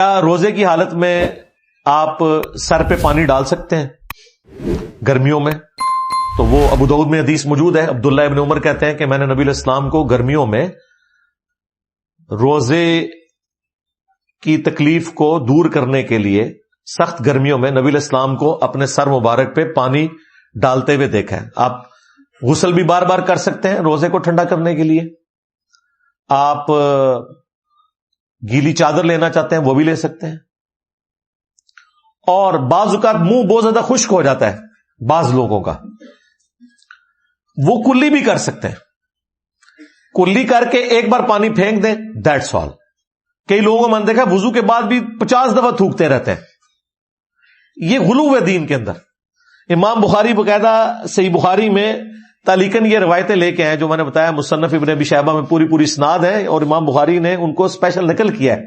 کیا روزے کی حالت میں آپ سر پہ پانی ڈال سکتے ہیں گرمیوں میں؟ تو وہ ابو داؤد میں حدیث موجود ہے. عبداللہ ابن عمر کہتے ہیں کہ میں نے نبی علیہ السلام کو گرمیوں میں روزے کی تکلیف کو دور کرنے کے لیے سخت گرمیوں میں نبی علیہ السلام کو اپنے سر مبارک پہ پانی ڈالتے ہوئے دیکھا ہے. آپ غسل بھی بار بار کر سکتے ہیں روزے کو ٹھنڈا کرنے کے لیے. آپ گیلی چادر لینا چاہتے ہیں وہ بھی لے سکتے ہیں. اور بعض اوقات منہ بہت زیادہ خشک ہو جاتا ہے بعض لوگوں کا, وہ کلی بھی کر سکتے ہیں. کلی کر کے ایک بار پانی پھینک دیں, دیٹس آل. کئی لوگوں کو میں نے دیکھا وضو کے بعد بھی 50 دفعہ تھوکتے رہتے ہیں. یہ غلو ہے دین کے اندر. امام بخاری باقاعدہ صحیح بخاری میں تعلیقاً یہ روایتیں لے کے ہیں جو میں نے بتایا, مصنف ابن ابی شیبہ میں پوری اسناد ہے, اور امام بخاری نے ان کو اسپیشل نقل کیا ہے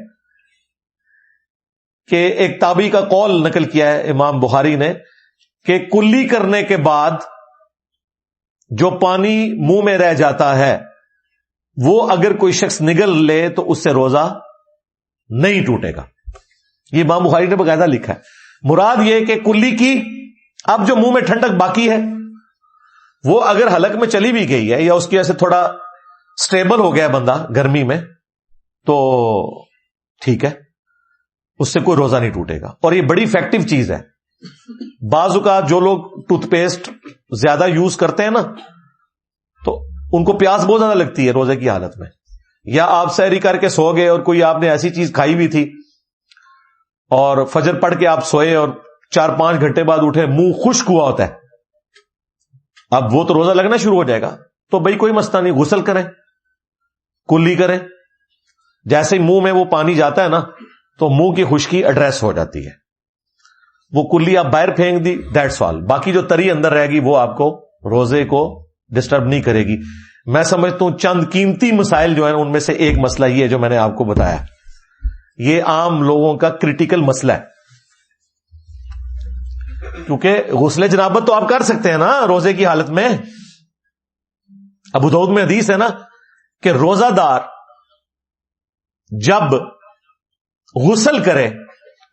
کہ ایک تابعی کا قول نقل کیا ہے امام بخاری نے کہ کلی کرنے کے بعد جو پانی منہ میں رہ جاتا ہے وہ اگر کوئی شخص نگل لے تو اس سے روزہ نہیں ٹوٹے گا. یہ امام بخاری نے باقاعدہ لکھا ہے. مراد یہ کہ کلی کی اب جو منہ میں ٹھنڈک باقی ہے وہ اگر حلق میں چلی بھی گئی ہے یا اس کی وجہ سے تھوڑا سٹیبل ہو گیا بندہ گرمی میں تو ٹھیک ہے, اس سے کوئی روزہ نہیں ٹوٹے گا. اور یہ بڑی افیکٹو چیز ہے. بعض اوقات جو لوگ ٹوتھ پیسٹ زیادہ یوز کرتے ہیں نا تو ان کو پیاس بہت زیادہ لگتی ہے روزے کی حالت میں, یا آپ سحری کر کے سو گئے اور کوئی آپ نے ایسی چیز کھائی ہوئی تھی اور فجر پڑھ کے آپ سوئے اور 4-5 گھنٹے بعد اٹھے منہ خشک ہوا ہوتا ہے, اب وہ تو روزہ لگنا شروع ہو جائے گا. تو بھائی کوئی مسئلہ نہیں, غسل کریں, کلی کریں. جیسے ہی منہ میں وہ پانی جاتا ہے نا تو منہ کی خشکی ایڈریس ہو جاتی ہے. وہ کلی آپ باہر پھینک دی, دیٹس آل. باقی جو تری اندر رہے گی وہ آپ کو روزے کو ڈسٹرب نہیں کرے گی. میں سمجھتا ہوں چند قیمتی مسائل جو ہیں ان میں سے ایک مسئلہ یہ ہے جو میں نے آپ کو بتایا, یہ عام لوگوں کا کریٹیکل مسئلہ ہے. کیونکہ غسل جنابت تو آپ کر سکتے ہیں نا روزے کی حالت میں. ابو داؤد میں حدیث ہے نا کہ روزہ دار جب غسل کرے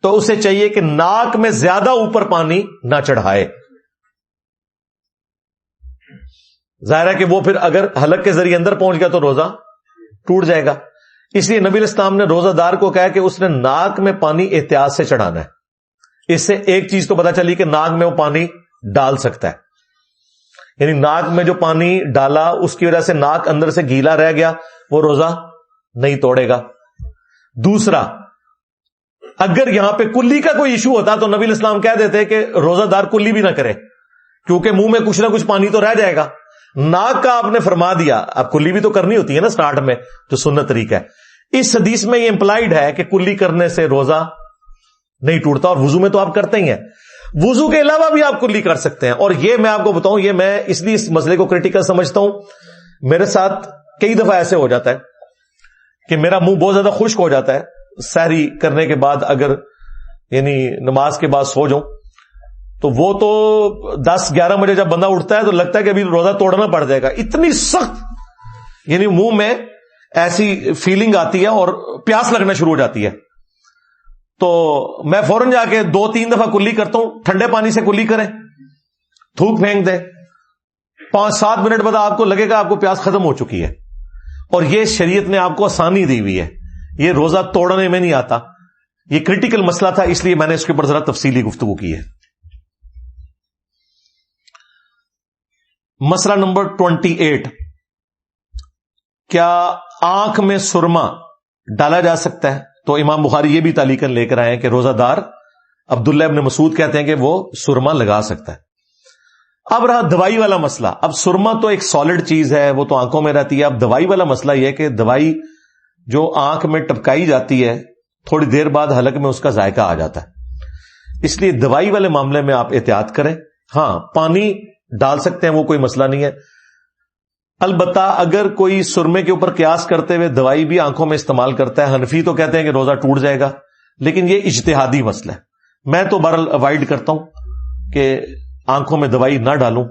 تو اسے چاہیے کہ ناک میں زیادہ اوپر پانی نہ چڑھائے. ظاہر ہے کہ وہ پھر اگر حلق کے ذریعے اندر پہنچ گیا تو روزہ ٹوٹ جائے گا. اس لیے نبی علیہ السلام نے روزہ دار کو کہا کہ اس نے ناک میں پانی احتیاط سے چڑھانا ہے. اس سے ایک چیز تو پتا چلی کہ ناک میں وہ پانی ڈال سکتا ہے, یعنی ناک میں جو پانی ڈالا اس کی وجہ سے ناک اندر سے گیلا رہ گیا, وہ روزہ نہیں توڑے گا. دوسرا, اگر یہاں پہ کلی کا کوئی ایشو ہوتا تو نبی علیہ السلام کہہ دیتے کہ روزہ دار کلی بھی نہ کرے, کیونکہ منہ میں کچھ نہ کچھ پانی تو رہ جائے گا. ناک کا آپ نے فرما دیا, اب کلی بھی تو کرنی ہوتی ہے نا سٹارٹ میں, جو سنت طریقہ ہے. اس حدیث میں یہ امپلائیڈ ہے کہ کلی کرنے سے روزہ نہیں ٹوٹتا, اور وضو میں تو آپ کرتے ہی ہیں. وضو کے علاوہ بھی آپ کلی کر سکتے ہیں. اور یہ میں آپ کو بتاؤں, یہ میں اس لیے اس مسئلے کو کریٹیکل سمجھتا ہوں, میرے ساتھ کئی دفعہ ایسے ہو جاتا ہے کہ میرا منہ بہت زیادہ خشک ہو جاتا ہے سحری کرنے کے بعد, اگر یعنی نماز کے بعد سو جاؤں تو وہ تو 10-11 بجے جب بندہ اٹھتا ہے تو لگتا ہے کہ ابھی روزہ توڑنا پڑ جائے گا. اتنی سخت یعنی منہ میں ایسی فیلنگ آتی ہے اور پیاس لگنا شروع ہو جاتی ہے. تو میں فوراً جا کے 2-3 دفعہ کلی کرتا ہوں. ٹھنڈے پانی سے کلی کریں, تھوک پھینک دیں, 5-7 منٹ بعد آپ کو لگے گا آپ کو پیاس ختم ہو چکی ہے. اور یہ شریعت نے آپ کو آسانی دی ہوئی ہے, یہ روزہ توڑنے میں نہیں آتا. یہ کریٹیکل مسئلہ تھا, اس لیے میں نے اس کے اوپر ذرا تفصیلی گفتگو کی ہے. مسئلہ نمبر 28, کیا آنکھ میں سرما ڈالا جا سکتا ہے؟ تو امام بخاری یہ بھی تعلیقاً لے کر آئے ہیں کہ روزہ دار عبداللہ ابن مسعود کہتے ہیں کہ وہ سرما لگا سکتا ہے. اب رہا دوائی والا مسئلہ. اب سرما تو ایک سالڈ چیز ہے, وہ تو آنکھوں میں رہتی ہے. اب دوائی والا مسئلہ یہ کہ دوائی جو آنکھ میں ٹپکائی جاتی ہے تھوڑی دیر بعد حلق میں اس کا ذائقہ آ جاتا ہے. اس لیے دوائی والے معاملے میں آپ احتیاط کریں. ہاں پانی ڈال سکتے ہیں, وہ کوئی مسئلہ نہیں ہے. البتہ اگر کوئی سرمے کے اوپر قیاس کرتے ہوئے دوائی بھی آنکھوں میں استعمال کرتا ہے, حنفی تو کہتے ہیں کہ روزہ ٹوٹ جائے گا, لیکن یہ اجتہادی مسئلہ ہے. میں تو بہرحال اوائڈ کرتا ہوں کہ آنکھوں میں دوائی نہ ڈالوں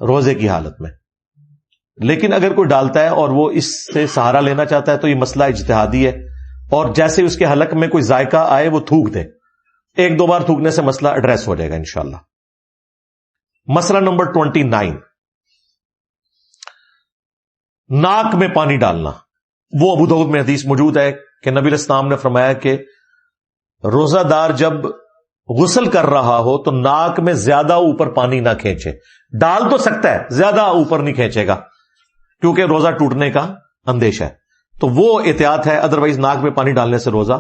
روزے کی حالت میں. لیکن اگر کوئی ڈالتا ہے اور وہ اس سے سہارا لینا چاہتا ہے تو یہ مسئلہ اجتہادی ہے اور جیسے اس کے حلق میں کوئی ذائقہ آئے وہ تھوک دے. 1-2 بار تھوکنے سے مسئلہ ایڈریس ہو جائے گا انشاءاللہ. مسئلہ نمبر 29، ناک میں پانی ڈالنا. وہ ابو داؤد میں حدیث موجود ہے کہ نبی علیہ السلام نے فرمایا کہ روزہ دار جب غسل کر رہا ہو تو ناک میں زیادہ اوپر پانی نہ کھینچے. ڈال تو سکتا ہے، زیادہ اوپر نہیں کھینچے گا کیونکہ روزہ ٹوٹنے کا اندیشہ ہے. تو وہ احتیاط ہے، ادروائز ناک میں پانی ڈالنے سے روزہ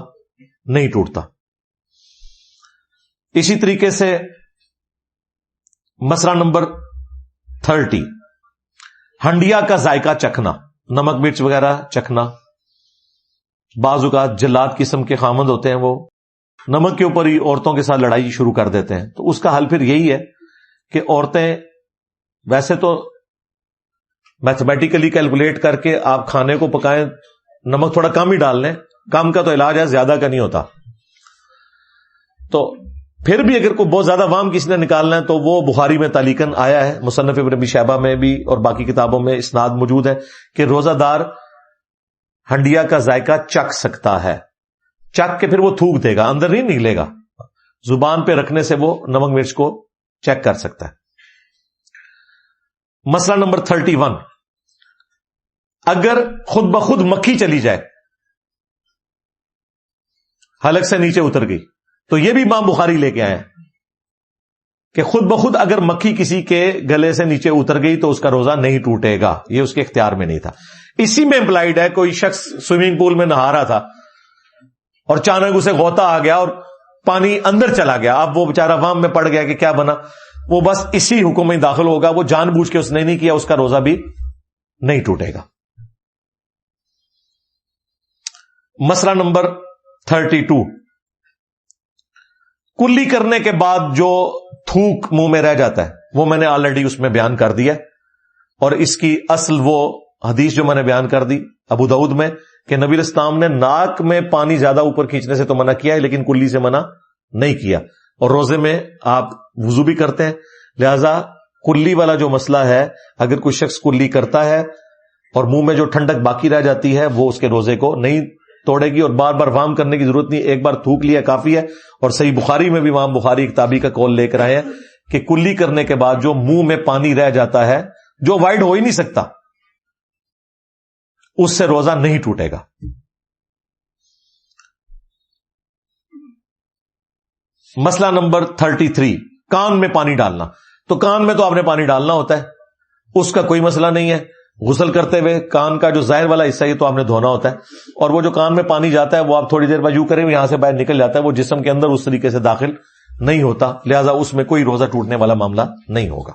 نہیں ٹوٹتا. اسی طریقے سے مسئلہ نمبر 30، ہنڈیا کا ذائقہ چکھنا، نمک مرچ وغیرہ چکھنا. بعض اوقات جلاد قسم کے خامند ہوتے ہیں، وہ نمک کے اوپر ہی عورتوں کے ساتھ لڑائی شروع کر دیتے ہیں. تو اس کا حل پھر یہی ہے کہ عورتیں ویسے تو میتھمیٹیکلی کیلکولیٹ کر کے آپ کھانے کو پکائیں، نمک تھوڑا کم ہی ڈال لیں، کم کا تو علاج ہے، زیادہ کا نہیں ہوتا. تو پھر بھی اگر کوئی بہت زیادہ وام کسی نے نکالنا ہے تو وہ بخاری میں تعلیقاً آیا ہے، مصنف ابن ابی شیبہ میں بھی اور باقی کتابوں میں اسناد موجود ہے کہ روزہ دار ہنڈیا کا ذائقہ چکھ سکتا ہے. چکھ کے پھر وہ تھوک دے گا، اندر نہیں نکلے گا، زبان پہ رکھنے سے وہ نمک مرچ کو چیک کر سکتا ہے. مسئلہ نمبر 31، اگر خود بخود مکھی چلی جائے، حلق سے نیچے اتر گئی، تو یہ بھی امام بخاری لے کے آئے ہیں کہ خود بخود اگر مکھی کسی کے گلے سے نیچے اتر گئی تو اس کا روزہ نہیں ٹوٹے گا، یہ اس کے اختیار میں نہیں تھا. اسی میں امپلائڈ ہے کوئی شخص سوئمنگ پول میں نہا رہا تھا اور اچانک اسے غوطہ آ گیا اور پانی اندر چلا گیا. اب وہ بیچارہ وام میں پڑ گیا کہ کیا بنا، وہ بس اسی حکم میں داخل ہوگا، وہ جان بوجھ کے اس نے نہیں کیا، اس کا روزہ بھی نہیں ٹوٹے گا. مسئلہ نمبر 32، کلی کرنے کے بعد جو تھوک منہ میں رہ جاتا ہے وہ میں نے آلریڈی اس میں بیان کر دیا، اور اس کی اصل وہ حدیث جو میں نے بیان کر دی ابو داؤد میں کہ نبی علیہ السلام نے ناک میں پانی زیادہ اوپر کھینچنے سے تو منع کیا ہے لیکن کلی سے منع نہیں کیا. اور روزے میں آپ وضو بھی کرتے ہیں، لہذا کلی والا جو مسئلہ ہے، اگر کوئی شخص کلی کرتا ہے اور منہ میں جو ٹھنڈک باقی رہ جاتی ہے وہ اس کے روزے کو نہیں توڑے گی، اور بار بار وام کرنے کی ضرورت نہیں، ایک بار تھوک لیا کافی ہے. اور صحیح بخاری میں بھی امام بخاری کتابی کا قول لے کر آئے ہیں کہ کلی کرنے کے بعد جو منہ میں پانی رہ جاتا ہے، جو وائڈ ہو ہی نہیں سکتا، اس سے روزہ نہیں ٹوٹے گا. مسئلہ نمبر 33، کان میں پانی ڈالنا. تو کان میں تو آپ نے پانی ڈالنا ہوتا ہے، اس کا کوئی مسئلہ نہیں ہے. غسل کرتے ہوئے کان کا جو ظاہر والا حصہ ہے تو آپ نے دھونا ہوتا ہے، اور وہ جو کان میں پانی جاتا ہے وہ آپ تھوڑی دیر بعد یوں کریں یہاں سے باہر نکل جاتا ہے، وہ جسم کے اندر اس طریقے سے داخل نہیں ہوتا، لہذا اس میں کوئی روزہ ٹوٹنے والا معاملہ نہیں ہوگا.